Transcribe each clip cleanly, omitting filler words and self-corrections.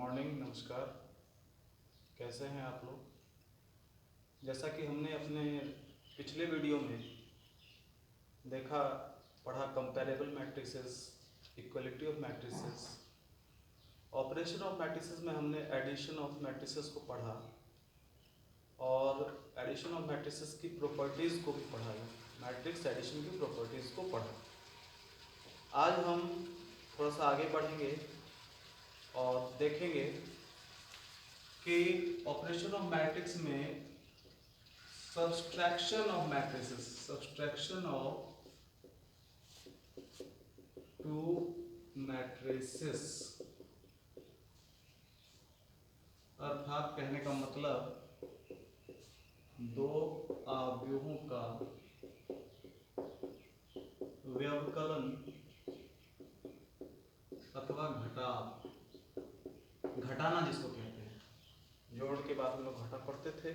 Morning, नमस्कार। कैसे हैं आप लोग? जैसा कि हमने अपने पिछले वीडियो में देखा, पढ़ा comparable matrices, equality of matrices, operation of matrices में हमने एडिशन ऑफ मैट्रिसेस को पढ़ा और एडिशन ऑफ मैट्रिसेस की प्रॉपर्टीज़ को भी पढ़ा, मैट्रिक्स एडिशन की प्रॉपर्टीज़ को पढ़ा। आज हम थोड़ा सा आगे बढ़ेंगे और देखेंगे कि ऑपरेशन ऑफ मैट्रिक्स में subtraction of matrices, subtraction of to matrices, अर्थात कहने का मतलब दो अवयवों का व्यवकलन अथवा घटाना जिसको कहते हैं, जोड़ के बाद हम लोग घटा पढ़ते थे।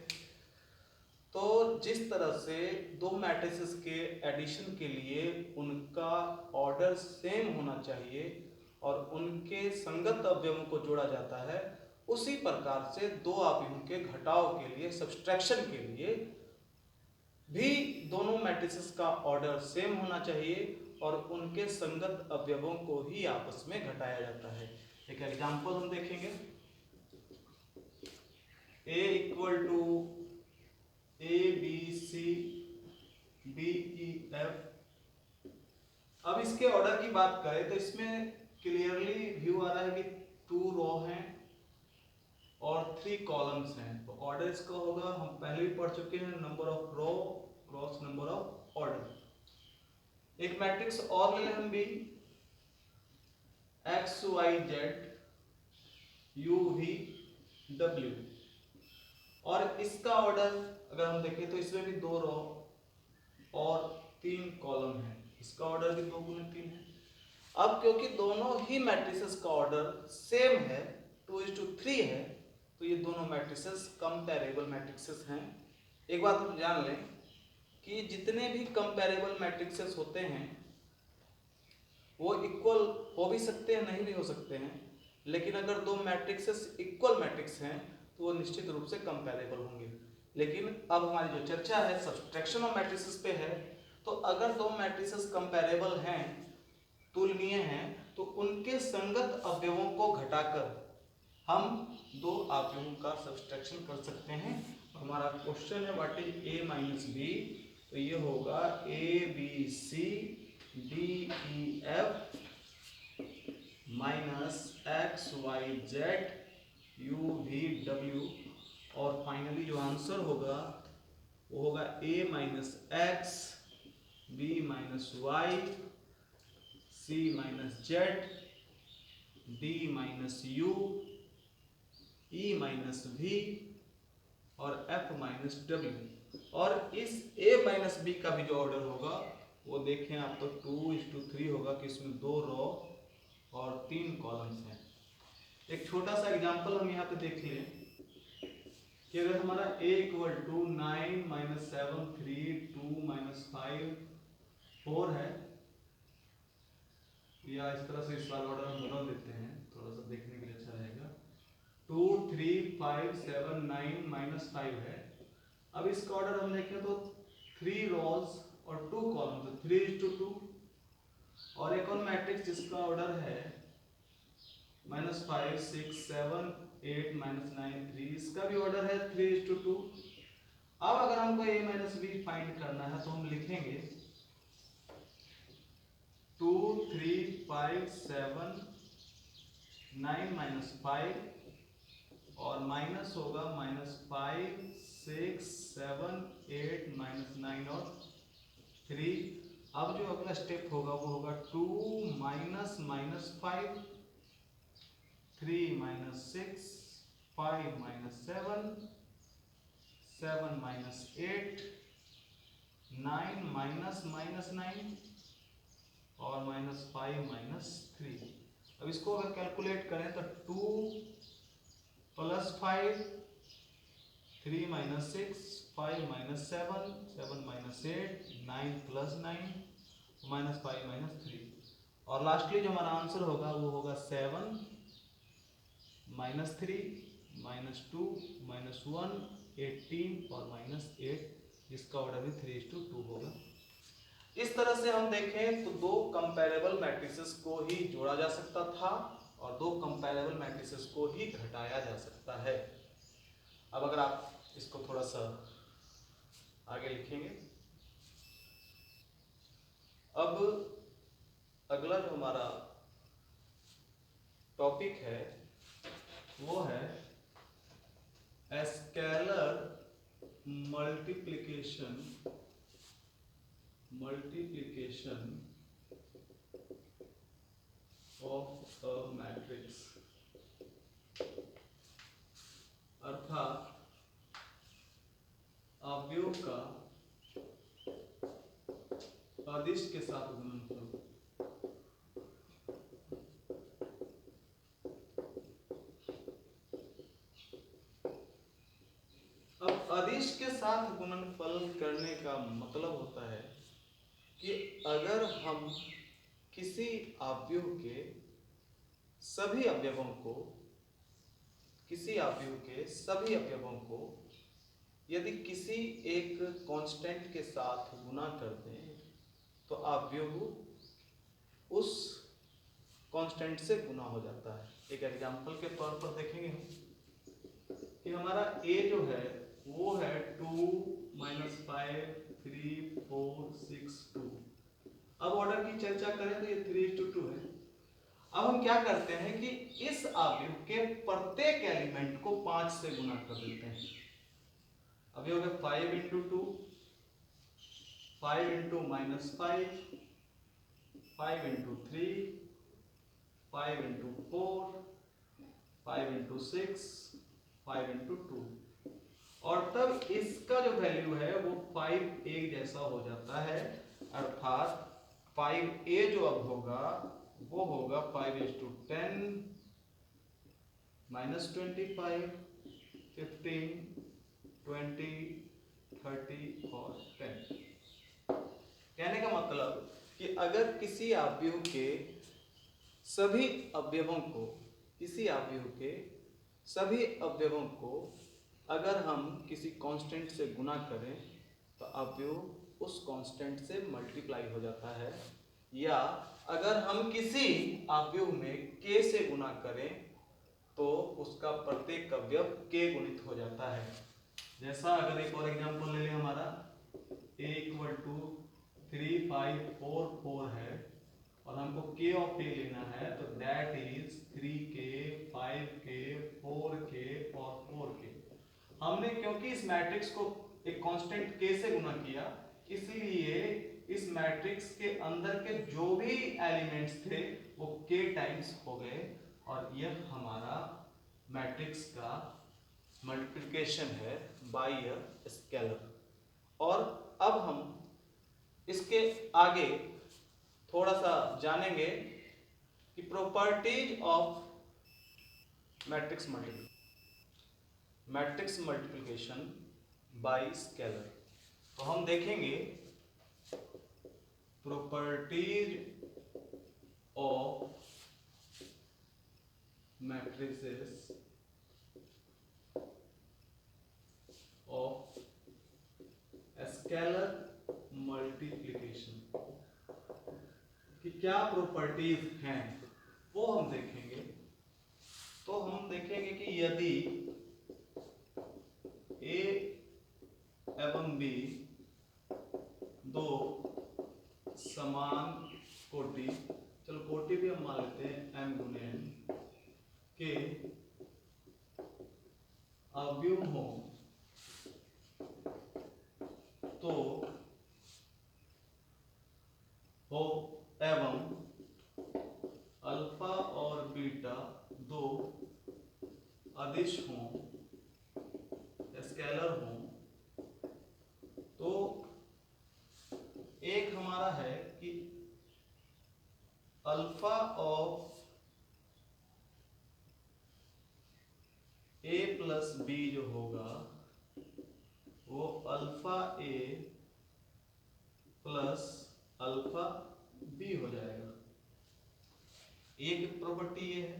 तो जिस तरह से दो मैट्रिसेस के एडिशन के लिए उनका ऑर्डर सेम होना चाहिए और उनके संगत अवयवों को जोड़ा जाता है, उसी प्रकार से दो अवयवों के घटाव के लिए, सब्सट्रैक्शन के लिए भी दोनों मैट्रिसेस का ऑर्डर सेम होना चाहिए और उनके संगत अवयवों को ही आपस में घटाया जाता है। एक एग्जांपल हम देखेंगे। A equal to a b c d e f. अब इसके ऑर्डर की बात करें तो इसमें क्लियरली व्यू आ रहा है कि 2 रो हैं और 3 कॉलम्स हैं। तो ऑर्डर इसका होगा, हम पहले भी पढ़ चुके हैं, number of row cross number of order. एक मैट्रिक्स और ले लें हम भी, x y z u v डब्ल्यू, और इसका ऑर्डर अगर हम देखें तो इसमें भी 2 रो और 3 कॉलम है। इसका ऑर्डर भी 2 गुने 3 है। अब क्योंकि दोनों ही मैट्रिसेस का ऑर्डर सेम है, 2:3 है, तो ये दोनों मैट्रिसेस कंपैरेबल मैट्रिसेस हैं। एक बात हम जान लें कि जितने भी कंपैरेबल मैट्रिसेस होते हैं वो इक्वल हो भी सकते हैं, नहीं भी हो सकते हैं, लेकिन अगर दो मैट्रिसेस इक्वल मैट्रिक्स हैं तो वो निश्चित रूप से कंपैरेबल होंगे। लेकिन अब हमारी जो चर्चा है सब्सट्रैक्शन ऑफ मैट्रिसेस पे है। तो अगर दो मैट्रिसेस कंपैरेबल हैं, तुलनीय हैं, तो उनके संगत अवयवों को घटाकर हम दो अवयवों का सब्सट्रैक्शन कर सकते हैं। हमारा क्वेश्चन है what is a minus b, तो ये होगा a b c d e f minus x y z u v डब्ल्यू, और फाइनली जो आंसर होगा वो होगा a minus x b minus y c minus z d minus u e minus v और एफ माइनस डब्ल्यू। और इस a माइनस बी का भी जो ऑर्डर होगा वो देखें आप तो 2:3 होगा कि इसमें 2 रो और 3 कॉलम्स हैं। एक छोटा सा एग्जांपल हम यहाँ पे देख लें कि अगर हमारा a equal to 9 minus 7 3 2 minus 5 4 है, या इस तरह से इस बार ऑर्डर हम बदल देते हैं, थोड़ा सा देखने के लिए अच्छा रहेगा। 2 3 5 7 9 माइनस 5 है। अब इसका ऑर्डर हम देखें तो 3 रोज और 2 कॉलम, तो 3:2। और एक और मैट्रिक्स जिसका ऑर्डर है -5 6 7 8 -9 3, इसका भी ऑर्डर है 3:2। अब अगर हमको a माइनस बी फाइंड करना है तो हम लिखेंगे 2 3 5 7 9 माइनस 5 और माइनस होगा -5 6 7 8 -9 और 3। अब जो अगला स्टेप होगा वो होगा 2 minus -5 3 minus 6 5 minus 7 7 minus 8 9 minus -9 और -5 माइनस 3। अब इसको अगर कैलकुलेट करें तो 2 plus 5 3 minus 6 5 minus 7 7 minus 8 9 plus 9 -5 minus 3, और लास्टली जो हमारा आंसर होगा वो होगा 7 -3, -2, -1, 18 और -8, जिसका ऑर्डर भी 3:2 होगा। इस तरह से हम देखें तो दो कंपैरेबल मैट्रिसेस को ही जोड़ा जा सकता था और दो कंपैरेबल मैट्रिसेस को ही घटाया जा सकता है। अब अगर आप इसको थोड़ा सा आगे लिखेंगे, अब अगला जो हमारा टॉपिक है वो है scalar multiplication of a matrix, अर्थात अवयव का अदिश के साथ गुणनफल। अब अदिश के साथ गुणनफल करने का मतलब होता है कि अगर हम किसी अवयव के सभी अवयवों को यदि किसी एक कांस्टेंट के साथ गुना कर दें तो अवयव उस कांस्टेंट से गुना हो जाता है। एक एग्जांपल के तौर पर देखेंगे हम कि हमारा a जो है वो है 2, -5, 3, 4, 6, 2। अब ऑर्डर की चर्चा करें तो ये 3:2 है। अब हम क्या करते हैं कि इस अवयव के प्रत्येक एलिमेंट को 5 से गुना कर देते हैं। अब ये हो गया 5 × 2, 5 × -5, 5 × 3, 5 × 4, 5 × 6, 5 × 2। और तब इसका जो वैल्यू है वो 5 एक जैसा हो जाता है, अर्थात 5a जो अब होगा वो होगा 5:10, -25, 15, 20, 30 और 10। कहने का मतलब कि अगर किसी अवयव के सभी अवयवों को अगर हम किसी कांस्टेंट से गुना करें तो अवयव उस कांस्टेंट से मल्टीप्लाई हो जाता है, या अगर हम किसी अवयव में k से गुना करें तो उसका प्रत्येक अवयव k गुणित हो जाता है। जैसा अगर एक और एग्जांपल ले लें, हमारा a = 3, 5, 4, 4 है और हमको k ऑफ a लेना है तो that is 3k, 5k, 4k और 4k। हमने क्योंकि इस मैट्रिक्स को एक कांस्टेंट k से गुना किया, इसलिए इस मैट्रिक्स के अंदर के जो भी एलिमेंट्स थे वो k टाइम्स हो गए और यह हमारा मैट्रिक्स का मल्टीप्लिकेशन है बाय अ स्केलर। और अब हम इसके आगे थोड़ा सा जानेंगे कि properties of matrix multiplication bye scalar. तो हम देखेंगे properties of matrices of scalar multiplication कि क्या प्रॉपर्टीज हैं वो हम देखेंगे। तो हम देखेंगे कि यदि a एवं b दो समान कोटि, चलो कोटि भी हम मान लेते हैं m × n के अवयव हों तो हो एवं अल्फा और बीटा दो अदिश हों, स्केलर हों, तो एक हमारा है कि अल्फा ऑफ a + b जो होगा वो अल्फा a + अल्फा b हो जाएगा। एक प्रॉपर्टी ये है।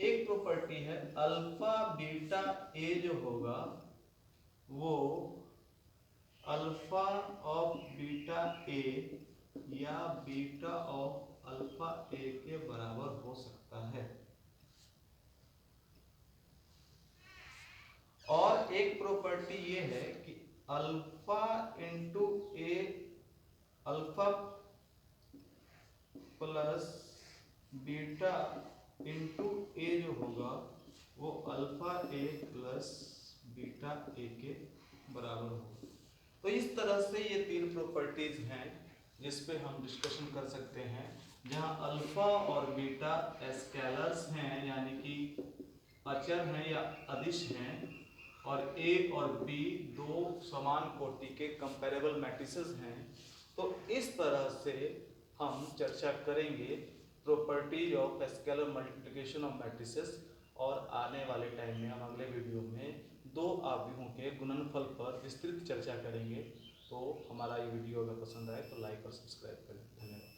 एक प्रॉपर्टी है अल्फा बीटा ए जो होगा वो अल्फा ऑफ बीटा ए या बीटा ऑफ अल्फा ए के बराबर हो सकता है। और एक प्रॉपर्टी ये है कि अल्फा इंटू ए, अल्फा प्लस बीटा इंटू ए जो होगा वो alpha A plus beta A के बराबर होगा। तो इस तरह से ये तीन प्रॉपर्टीज हैं जिस पे हम डिस्कशन कर सकते हैं, जहां अल्फा और बीटा स्केलर्स हैं यानी कि अचर हैं या अदिश हैं, और ए और बी दो समान कोटि के कंपैरेबल मैट्रिसेस हैं। तो इस तरह से हम चर्चा करेंगे properties of scalar multiplication of matrices, और आने वाले टाइम में हम अगले वीडियो में दो आव्यूहों के गुणनफल पर विस्तृत चर्चा करेंगे। तो हमारा ये वीडियो अगर पसंद आए तो लाइक और सब्सक्राइब करें। धन्यवाद।